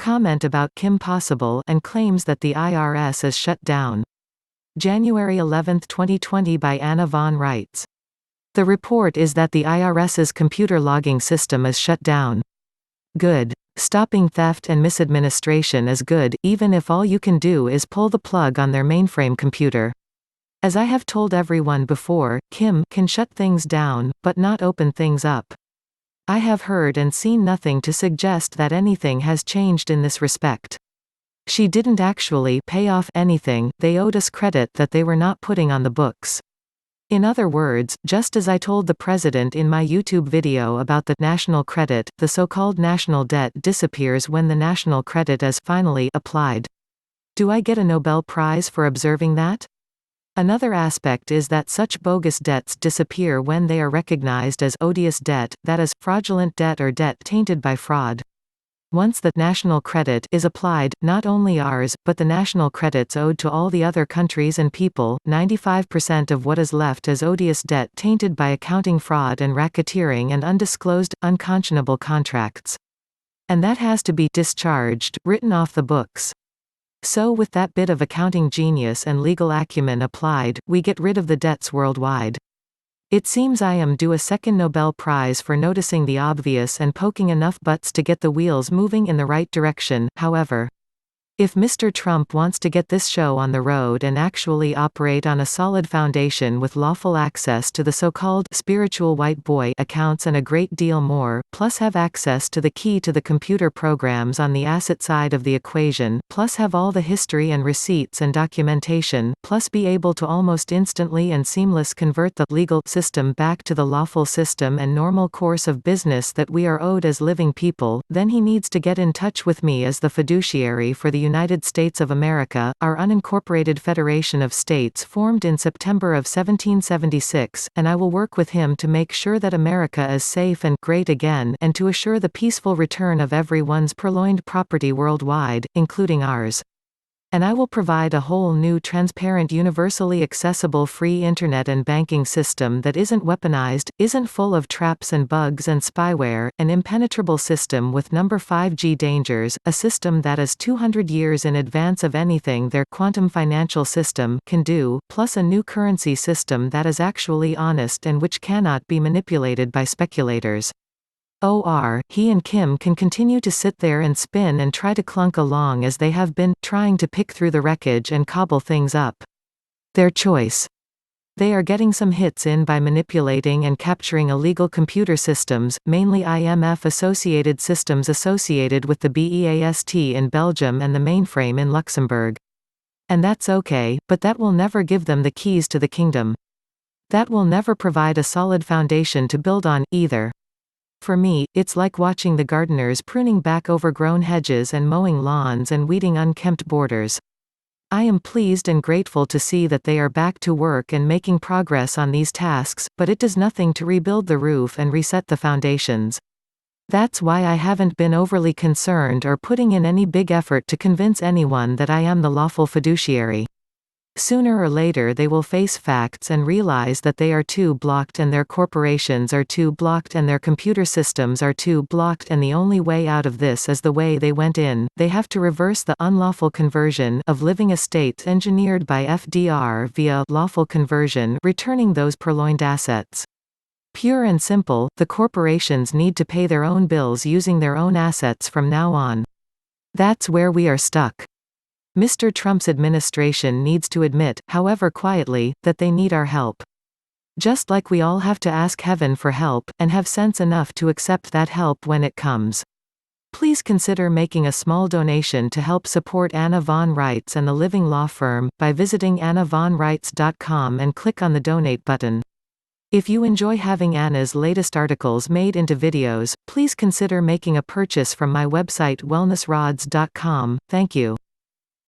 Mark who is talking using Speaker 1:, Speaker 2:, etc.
Speaker 1: Comment about Kim Possible and claims that the IRS is shut down. January 11, 2020 by Anna von Reitz. The report is that the IRS's computer logging system is shut down. Good. Stopping theft and misadministration is good, even if all you can do is pull the plug on their mainframe computer. As I have told everyone before, Kim can shut things down, but not open things up. I have heard and seen nothing to suggest that anything has changed in this respect. She didn't actually pay off anything, they owed us credit that they were not putting on the books. In other words, just as I told the president in my YouTube video about the national credit, the so-called national debt disappears when the national credit is finally applied. Do I get a Nobel Prize for observing that? Another aspect is that such bogus debts disappear when they are recognized as odious debt, that is, fraudulent debt or debt tainted by fraud. Once the national credit is applied, not only ours, but the national credits owed to all the other countries and people, 95% of what is left is odious debt tainted by accounting fraud and racketeering and undisclosed, unconscionable contracts. And that has to be discharged, written off the books. So with that bit of accounting genius and legal acumen applied, we get rid of the debts worldwide. It seems I am due a second Nobel Prize for noticing the obvious and poking enough butts to get the wheels moving in the right direction, however. If Mr. Trump wants to get this show on the road and actually operate on a solid foundation with lawful access to the so-called spiritual white boy accounts and a great deal more, plus have access to the key to the computer programs on the asset side of the equation, plus have all the history and receipts and documentation, plus be able to almost instantly and seamless convert the legal system back to the lawful system and normal course of business that we are owed as living people, then he needs to get in touch with me as the fiduciary for the United States of America, our unincorporated federation of states formed in September of 1776, and I will work with him to make sure that America is safe and great again, and to assure the peaceful return of everyone's purloined property worldwide, including ours. And I will provide a whole new transparent universally accessible free internet and banking system that isn't weaponized, isn't full of traps and bugs and spyware, an impenetrable system with number 5G dangers, a system that is 200 years in advance of anything their quantum financial system can do, plus a new currency system that is actually honest and which cannot be manipulated by speculators. He and Kim can continue to sit there and spin and try to clunk along as they have been, trying to pick through the wreckage and cobble things up. Their choice. They are getting some hits in by manipulating and capturing illegal computer systems, mainly IMF-associated systems associated with the BEAST in Belgium and the mainframe in Luxembourg. And that's okay, but that will never give them the keys to the kingdom. That will never provide a solid foundation to build on, either. For me, it's like watching the gardeners pruning back overgrown hedges and mowing lawns and weeding unkempt borders. I am pleased and grateful to see that they are back to work and making progress on these tasks, but it does nothing to rebuild the roof and reset the foundations. That's why I haven't been overly concerned or putting in any big effort to convince anyone that I am the lawful fiduciary. Sooner or later they will face facts and realize that they are too blocked and their corporations are too blocked and their computer systems are too blocked, and the only way out of this is the way they went in. They have to reverse the unlawful conversion of living estates engineered by FDR via lawful conversion, returning those purloined assets. Pure and simple, the corporations need to pay their own bills using their own assets from now on. That's where we are stuck. Mr. Trump's administration needs to admit, however quietly, that they need our help. Just like we all have to ask heaven for help, and have sense enough to accept that help when it comes. Please consider making a small donation to help support Anna von Reitz and the Living Law Firm, by visiting annavonreitz.com and click on the donate button. If you enjoy having Anna's latest articles made into videos, please consider making a purchase from my website wellnessrods.com. Thank you.